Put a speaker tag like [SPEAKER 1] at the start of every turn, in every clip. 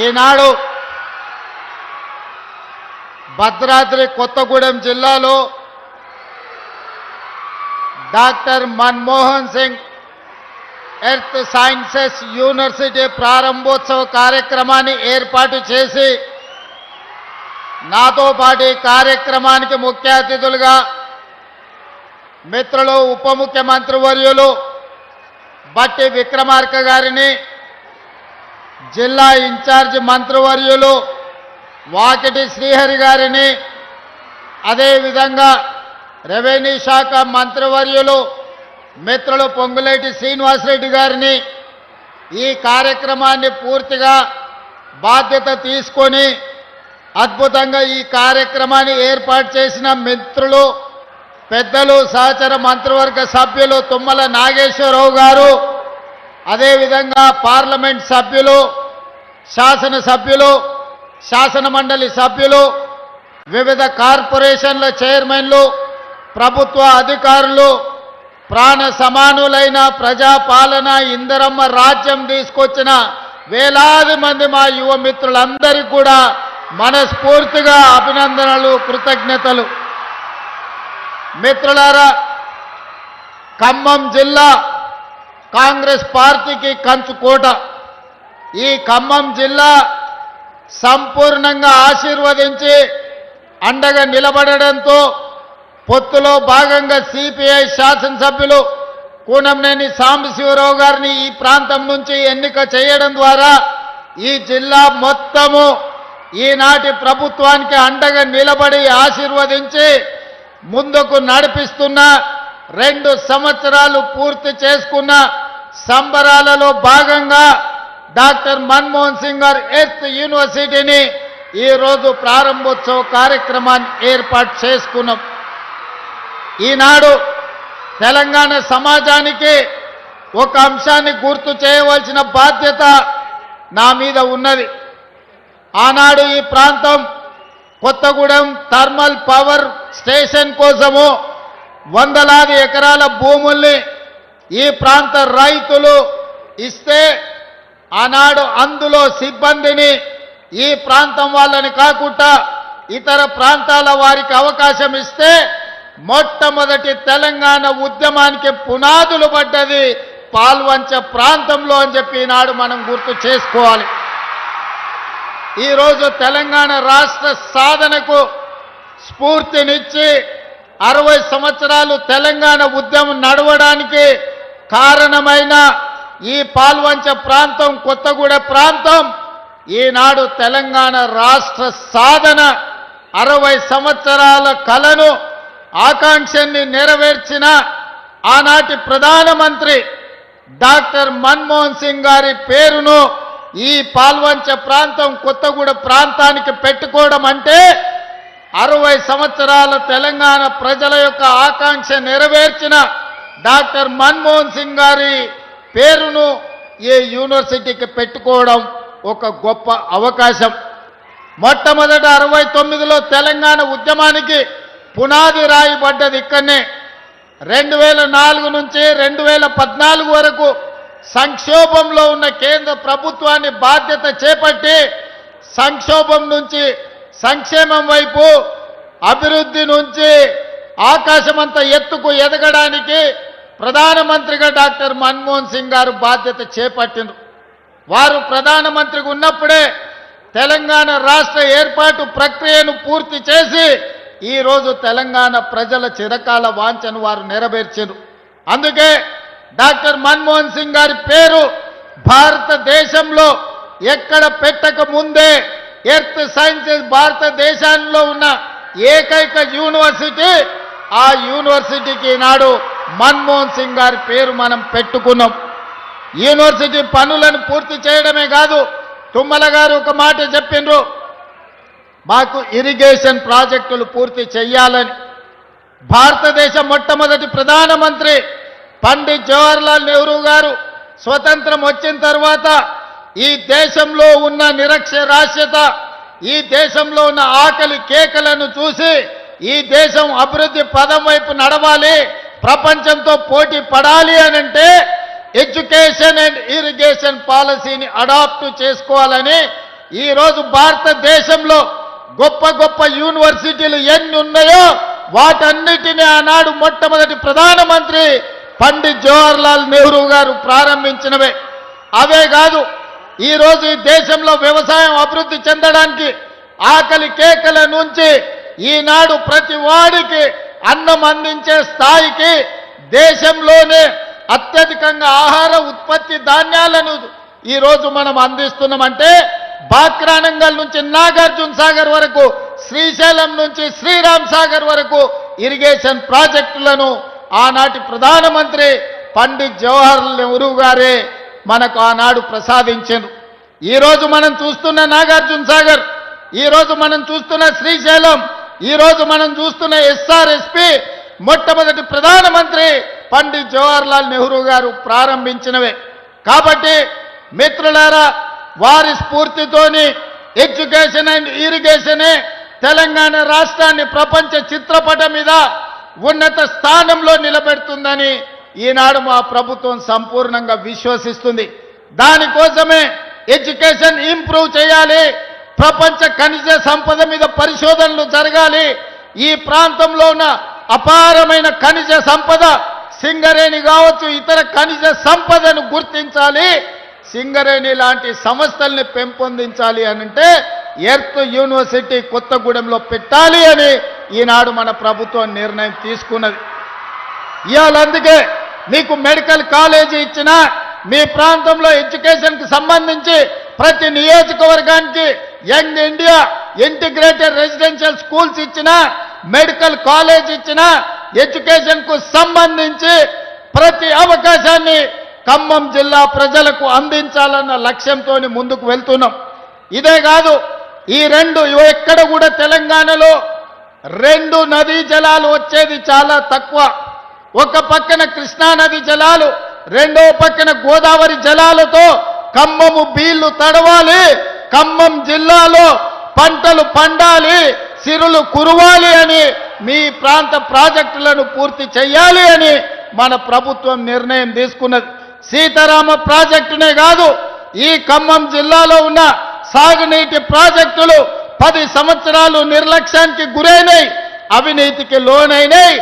[SPEAKER 1] ఈనాడు భద్రాద్రి కొత్తగూడెం జిల్లాలో doctor Manmohan Singh earth sciences university ప్రారంభోత్సవ కార్యక్రమాన్ని ఏర్పాటు చేసి నాతో పాటు ఈ కార్యక్రమానికి ముఖ్య అతిథులుగా మిత్రులు ఉప ముఖ్యమంత్రి వర్యులు బట్టి విక్రమార్క గారిని, జిల్లా ఇన్ఛార్జి మంత్రివర్యులు వాకిటి శ్రీహరి గారిని, అదేవిధంగా రెవెన్యూ శాఖ మంత్రివర్యులు మిత్రులు పొంగులేటి శ్రీనివాసరెడ్డి గారిని ఈ కార్యక్రమాన్ని పూర్తిగా బాధ్యత తీసుకొని అద్భుతంగా ఈ కార్యక్రమాన్ని ఏర్పాటు చేసిన మిత్రులు పెద్దలు సహచర మంత్రివర్గ సభ్యులు తుమ్మల నాగేశ్వరరావు గారు, అదేవిధంగా పార్లమెంట్ సభ్యులు, శాసనసభ్యులు, శాసన మండలి సభ్యులు, వివిధ కార్పొరేషన్ల చైర్మన్లు, ప్రభుత్వ అధికారులు, ప్రాణ సమానులైన ప్రజాపాలన ఇందిరమ్మ రాజ్యం తీసుకొచ్చిన వేలాది మంది మా యువ మిత్రులందరికీ కూడా మనస్ఫూర్తిగా అభినందనలు, కృతజ్ఞతలు. మిత్రులారా, ఖమ్మం జిల్లా కాంగ్రెస్ పార్టీకి కంచుకోట. ఈ ఖమ్మం జిల్లా సంపూర్ణంగా ఆశీర్వదించి అండగా నిలబడడంతో పొత్తులో భాగంగా సిపిఐ శాసనసభ్యులు కూనంనేని సాంబశివరావు గారిని ఈ ప్రాంతం నుంచి ఎన్నిక చేయడం ద్వారా ఈ జిల్లా మొత్తము ఈనాటి ప్రభుత్వానికి అండగా నిలబడి ఆశీర్వదించి ముందుకు నడిపిస్తున్న 2 సంవత్సరాలు పూర్తి చేసుకున్న సంబరాలలో భాగంగా డాక్టర్ మన్మోహన్ సింగ్ గారు ఎర్త్ యూనివర్సిటీని ఈరోజు ప్రారంభోత్సవ కార్యక్రమాన్ని ఏర్పాటు చేసుకున్నాం. ఈనాడు తెలంగాణ సమాజానికి ఒక అంశాన్ని గుర్తు చేయవలసిన బాధ్యత నా మీద ఉన్నది. ఆనాడు ఈ ప్రాంతం కొత్తగూడెం థర్మల్ పవర్ స్టేషన్ కోసము వందలాది ఎకరాల భూముల్ని ఈ ప్రాంత రైతులు ఇస్తే ఆనాడు అందులో సిబ్బందిని ఈ ప్రాంతం వాళ్ళని కాకుండా ఇతర ప్రాంతాల వారికి అవకాశం ఇస్తే మొట్టమొదటి తెలంగాణ ఉద్యమానికి పునాదులు పడ్డది పాల్వంచ ప్రాంతంలో అని చెప్పి ఈనాడు మనం గుర్తు చేసుకోవాలి. ఈరోజు తెలంగాణ రాష్ట్ర సాధనకు స్ఫూర్తినిచ్చి 60 సంవత్సరాలు తెలంగాణ ఉద్యమం నడవడానికి కారణమైన ఈ పాల్వంచ ప్రాంతం, కొత్తగూడెం ప్రాంతం ఈనాడు తెలంగాణ రాష్ట్ర సాధన 60 సంవత్సరాల కలను ఆకాంక్షని నెరవేర్చిన ఆనాటి ప్రధానమంత్రి డాక్టర్ మన్మోహన్ సింగ్ గారి పేరును ఈ పాల్వంచ ప్రాంతం, కొత్తగూడెం ప్రాంతానికి పెట్టుకోవడం అంటే 60 సంవత్సరాల తెలంగాణ ప్రజల యొక్క ఆకాంక్ష నెరవేర్చిన డాక్టర్ మన్మోహన్ సింగ్ గారి పేరును ఈ యూనివర్సిటీకి పెట్టుకోవడం ఒక గొప్ప అవకాశం. మొట్టమొదట 69లో తెలంగాణ ఉద్యమానికి పునాది రాయబడ్డది ఇక్కడనే. 2004 నుంచి 2014 వరకు సంక్షోభంలో ఉన్న కేంద్ర ప్రభుత్వాన్ని బాధ్యత చేపట్టి సంక్షోభం నుంచి సంక్షేమం వైపు, అభివృద్ధి నుంచి ఆకాశమంత ఎత్తుకు ఎదగడానికి ప్రధానమంత్రిగా డాక్టర్ మన్మోహన్ సింగ్ గారు బాధ్యత చేపట్టిండ్రు. వారు ప్రధానమంత్రిగా ఉన్నప్పుడే తెలంగాణ రాష్ట్ర ఏర్పాటు ప్రక్రియను పూర్తి చేసి ఈరోజు తెలంగాణ ప్రజల చిరకాల వాంఛను వారు నెరవేర్చారు. అందుకే డాక్టర్ మన్మోహన్ సింగ్ గారి పేరు భారతదేశంలో ఎక్కడ పెట్టక ముందే ఎర్త్ సైన్సెస్ భారతదేశంలో ఉన్న ఏకైక యూనివర్సిటీ, ఆ యూనివర్సిటీకి ఈనాడు మన్మోహన్ సింగ్ గారి పేరు మనం పెట్టుకున్నాం. యూనివర్సిటీ పనులను పూర్తి చేయడమే కాదు, తుమ్మల గారు ఒక మాట చెప్పిండ్రు, మాకు ఇరిగేషన్ ప్రాజెక్టులు పూర్తి చేయాలని. భారతదేశ మొట్టమొదటి ప్రధానమంత్రి పండిత్ జవహర్లాల్ నెహ్రూ గారు స్వతంత్రం వచ్చిన తర్వాత ఈ దేశంలో ఉన్న నిరక్షరాస్యత, ఈ దేశంలో ఉన్న ఆకలి కేకలను చూసి ఈ దేశం అభివృద్ధి పదం వైపు నడవాలి, ప్రపంచంతో పోటీ పడాలి అనంటే ఎడ్యుకేషన్ అండ్ ఇరిగేషన్ పాలసీని అడాప్ట్ చేసుకోవాలని ఈరోజు భారతదేశంలో గొప్ప గొప్ప యూనివర్సిటీలు ఎన్ని ఉన్నాయో వాటన్నిటిని ఆనాడు మొట్టమొదటి ప్రధానమంత్రి పండిత్ జవహర్లాల్ నెహ్రూ గారు ప్రారంభించినవే. అవే కాదు, ఈరోజు ఈ దేశంలో వ్యవసాయం అభివృద్ధి చెందడానికి ఆకలి కేకల నుంచి ఈనాడు ప్రతి వాడికి అన్నం అందించే స్థాయికి దేశంలోనే అత్యధికంగా ఆహార ఉత్పత్తి ధాన్యాలను ఈరోజు మనం అందిస్తున్నామంటే బాక్రానంగల్ నుంచి నాగార్జున సాగర్ వరకు, శ్రీశైలం నుంచి శ్రీరామ్ సాగర్ వరకు ఇరిగేషన్ ప్రాజెక్టులను ఆనాటి ప్రధానమంత్రి పండిత్ జవహర్లాల్ నెహ్రూ గారే మనకు ఆనాడు ప్రసాదించారు. ఈరోజు మనం చూస్తున్న నాగార్జున సాగర్, ఈరోజు మనం చూస్తున్న శ్రీశైలం, ఈరోజు మనం చూస్తున్న ఎస్ఆర్ఎస్పి మొట్టమొదటి ప్రధానమంత్రి పండిత్ జవహర్లాల్ నెహ్రూ గారు ప్రారంభించినవే. కాబట్టి మిత్రులారా, వారి స్ఫూర్తితోని ఎడ్యుకేషన్ అండ్ ఇరిగేషనే తెలంగాణ రాష్ట్రాన్ని ప్రపంచ చిత్రపటం మీద ఉన్నత స్థానంలో నిలబెడుతుందని ఈనాడు మా ప్రభుత్వం సంపూర్ణంగా విశ్వసిస్తుంది. దానికోసమే ఎడ్యుకేషన్ ఇంప్రూవ్ చేయాలి, ప్రపంచ ఖనిజ సంపద మీద పరిశోధనలు జరగాలి, ఈ ప్రాంతంలో ఉన్న అపారమైన ఖనిజ సంపద సింగరేణి కావచ్చు, ఇతర ఖనిజ సంపదను గుర్తించాలి, సింగరేణి లాంటి సంస్థల్ని పెంపొందించాలి అనంటే ఎర్త్ యూనివర్సిటీ కొత్తగూడెంలో పెట్టాలి అని ఈనాడు మన ప్రభుత్వం నిర్ణయం తీసుకున్నది. ఇవాళ అందుకే మీకు మెడికల్ కాలేజీ ఇచ్చినా, మీ ప్రాంతంలో ఎడ్యుకేషన్కి సంబంధించి ప్రతి నియోజకవర్గానికి young India integrated residential schools ఇచ్చినా, మెడికల్ కాలేజ్ ఇచ్చినా, ఎడ్యుకేషన్కు సంబంధించి ప్రతి అవకాశాన్ని ఖమ్మం జిల్లా ప్రజలకు అందించాలన్న లక్ష్యంతో ముందుకు వెళ్తున్నాం. ఇదే కాదు, ఈ రెండు ఎక్కడ కూడా తెలంగాణలో రెండు నదీ జలాలు వచ్చేది చాలా తక్కువ. ఒక పక్కన కృష్ణా నది జలాలు, రెండో పక్కన గోదావరి జలాలతో ఖమ్మము బీళ్లు తడవాలి, ఖమ్మం జిల్లాలో పంటలు పండాలి, సిరులు కురవాలి అని మీ ప్రాంత ప్రాజెక్టులను పూర్తి చేయాలి అని మన ప్రభుత్వం నిర్ణయం తీసుకున్నది. సీతారామ ప్రాజెక్టునే కాదు, ఈ ఖమ్మం జిల్లాలో ఉన్న సాగునీటి ప్రాజెక్టులు 10 సంవత్సరాలు నిర్లక్ష్యానికి గురైనాయి, అవినీతికి లోనైనాయి.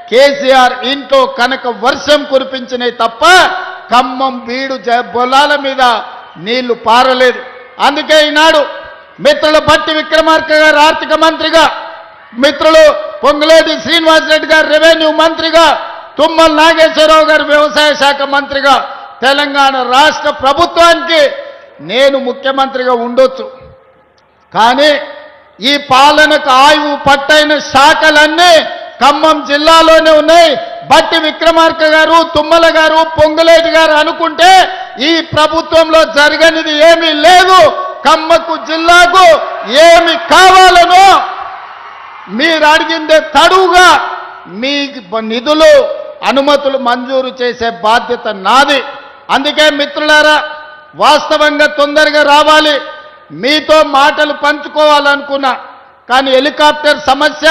[SPEAKER 1] కేసీఆర్ ఇంట్లో కనుక వర్షం కురిపించినాయి తప్ప ఖమ్మం బీడు బొలాల మీద నీళ్లు పారలేదు. అందుకే ఈనాడు మిత్రులు బట్టి విక్రమార్క గారు ఆర్థిక మంత్రిగా, మిత్రులు పొంగులేటి శ్రీనివాసరెడ్డి గారు రెవెన్యూ మంత్రిగా, తుమ్మల నాగేశ్వరరావు గారు వ్యవసాయ శాఖ మంత్రిగా తెలంగాణ రాష్ట్ర ప్రభుత్వానికి నేను ముఖ్యమంత్రిగా ఉండొచ్చు. కానీ ఈ పాలనకు ఆయువు పట్టైన శాఖలన్నీ ఖమ్మం జిల్లాలోనే ఉన్నాయి. బట్టి విక్రమార్క గారు, తుమ్మల గారు, పొంగులేటి గారు అనుకుంటే ఈ ప్రభుత్వంలో జరగనిది ఏమీ లేదు. ఖమ్మకు జిల్లాకు ఏమి కావాలనో మీరు అడిగిందే తడువుగా మీ నిధులు అనుమతులు మంజూరు చేసే బాధ్యత నాది. అందుకే మిత్రులారా, వాస్తవంగా తొందరగా రావాలి, మీతో మాటలు పంచుకోవాలనుకున్నా, కానీ హెలికాప్టర్ సమస్య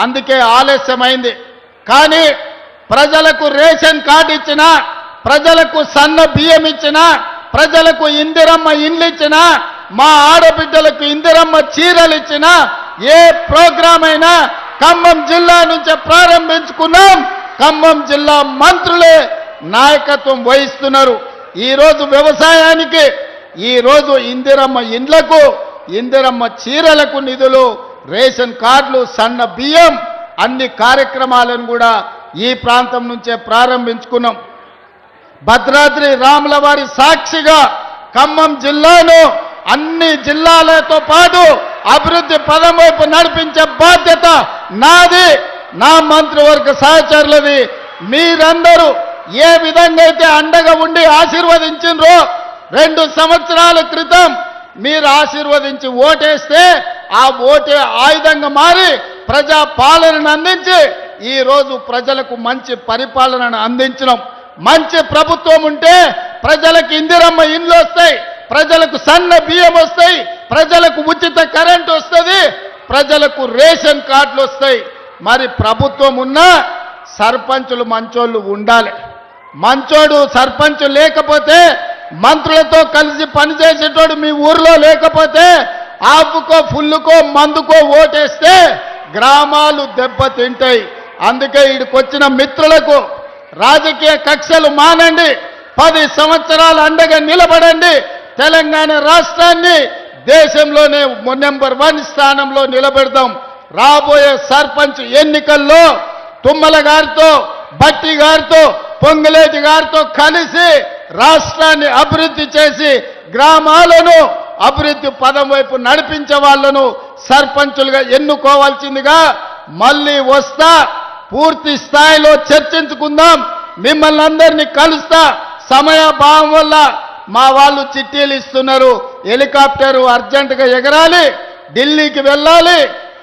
[SPEAKER 1] అందుకే ఆలస్యమైంది. కానీ ప్రజలకు రేషన్ కార్డు ఇచ్చినా, ప్రజలకు సన్న బియ్యం ఇచ్చినా, ప్రజలకు ఇందిరమ్మ ఇండ్లు ఇచ్చినా, మా ఆడబిడ్డలకు ఇందిరమ్మ చీరలు ఇచ్చినా, ఏ ప్రోగ్రాం అయినా ఖమ్మం జిల్లా నుంచే ప్రారంభించుకున్నాం. ఖమ్మం జిల్లా మంత్రులే నాయకత్వం వహిస్తున్నారు. ఈరోజు వ్యవసాయానికి, ఈరోజు ఇందిరమ్మ ఇండ్లకు, ఇందిరమ్మ చీరలకు నిధులు, రేషన్ కార్డులు, సన్న బియ్యం అన్ని కార్యక్రమాలను కూడా ఈ ప్రాంతం నుంచే ప్రారంభించుకున్నాం. భద్రాద్రి రాముల వారి సాక్షిగా ఖమ్మం జిల్లాను అన్ని జిల్లాలతో పాటు అభివృద్ధి పదం వైపు నడిపించే బాధ్యత నాది, నా మంత్రివర్గ సహచరులది. మీరందరూ ఏ విధంగా అయితే అండగా ఉండి ఆశీర్వదించినరో, 2 సంవత్సరాల క్రితం మీరు ఆశీర్వదించి ఓటేస్తే ఆ ఓటే ఆయుధంగా మారి ప్రజా పాలనను అందించి ఈరోజు ప్రజలకు మంచి పరిపాలనను అందించడం. మంచి ప్రభుత్వం ఉంటే ప్రజలకు ఇందిరమ్మ ఇండ్లు వస్తాయి, ప్రజలకు సన్న బియ్యం వస్తాయి, ప్రజలకు ఉచిత కరెంటు వస్తుంది, ప్రజలకు రేషన్ కార్డులు వస్తాయి. మరి ప్రభుత్వం ఉన్నా సర్పంచులు మంచోళ్ళు ఉండాలి. మంచోడు సర్పంచ్ లేకపోతే మంత్రులతో కలిసి పనిచేసేటోడు మీ ఊర్లో లేకపోతే ఆపుకో ఫుల్లుకో మందుకో ఓటేస్తే గ్రామాలు దెబ్బతింటాయి. అందుకే ఇక్కడికొచ్చిన మిత్రులకు రాజకీయ కక్షలు మానండి, 10 సంవత్సరాలు అండగా నిలబడండి. తెలంగాణ రాష్ట్రాన్ని దేశంలోనే నెంబర్ 1 స్థానంలో నిలబెడదాం. రాబోయే సర్పంచ్ ఎన్నికల్లో తుమ్మల గారితో, భట్టి గారితో, పొంగులేటి గారితో కలిసి రాష్ట్రాన్ని అభివృద్ధి చేసి గ్రామాలను అభివృద్ధి పదం వైపు నడిపించే వాళ్ళను సర్పంచులుగా ఎన్నుకోవాల్సిందిగా మళ్ళీ వస్తా. పూర్తి స్థాయిలో చర్చించుకుందాం. మిమ్మల్ని అందరినీ కలుస్తా. సమయాభావం వల్ల మా వాళ్ళు చిట్టీలు ఇస్తున్నారు. హెలికాప్టరు అర్జెంటుగా ఎగరాలి, ఢిల్లీకి వెళ్ళాలి.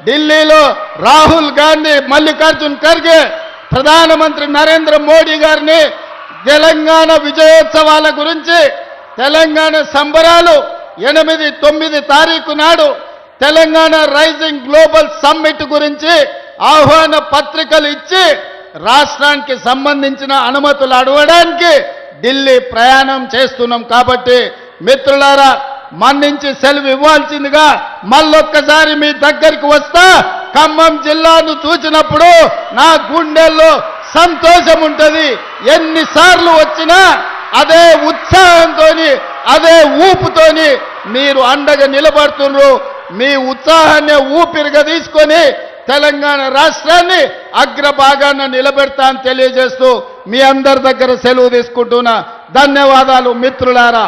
[SPEAKER 1] ఢిల్లీలో రాహుల్ గాంధీ, మల్లికార్జున్ ఖర్గే, ప్రధానమంత్రి నరేంద్ర మోడీ గారిని తెలంగాణ విజయోత్సవాల గురించి, తెలంగాణ సంబరాలు 8, 9 తారీఖు నాడు తెలంగాణ రైజింగ్ గ్లోబల్ సమ్మిట్ గురించి ఆహ్వాన పత్రికలు ఇచ్చి రాష్ట్రానికి సంబంధించిన అనుమతులు అడగడానికి ఢిల్లీ ప్రయాణం చేస్తున్నాం. కాబట్టి మిత్రులారా, మన్నించి సెలవు ఇవ్వాల్సిందిగా మళ్ళొక్కసారి మీ దగ్గరికి వస్తా. ఖమ్మం జిల్లాను చూసినప్పుడు నా గుండెల్లో సంతోషం ఉంటుంది. ఎన్నిసార్లు వచ్చినా అదే ఉత్సాహంతో, అదే ఊపుతోని మీరు అండగా నిలబడుతున్నారు. మీ ఉత్సాహాన్ని ఊపిరిగా తీసుకొని తెలంగాణ రాష్ట్రాన్ని అగ్రభాగాన నిలబెడతా అని తెలియజేస్తూ మీ అందరి దగ్గర సెలవు తీసుకుంటున్నా. ధన్యవాదాలు మిత్రులారా.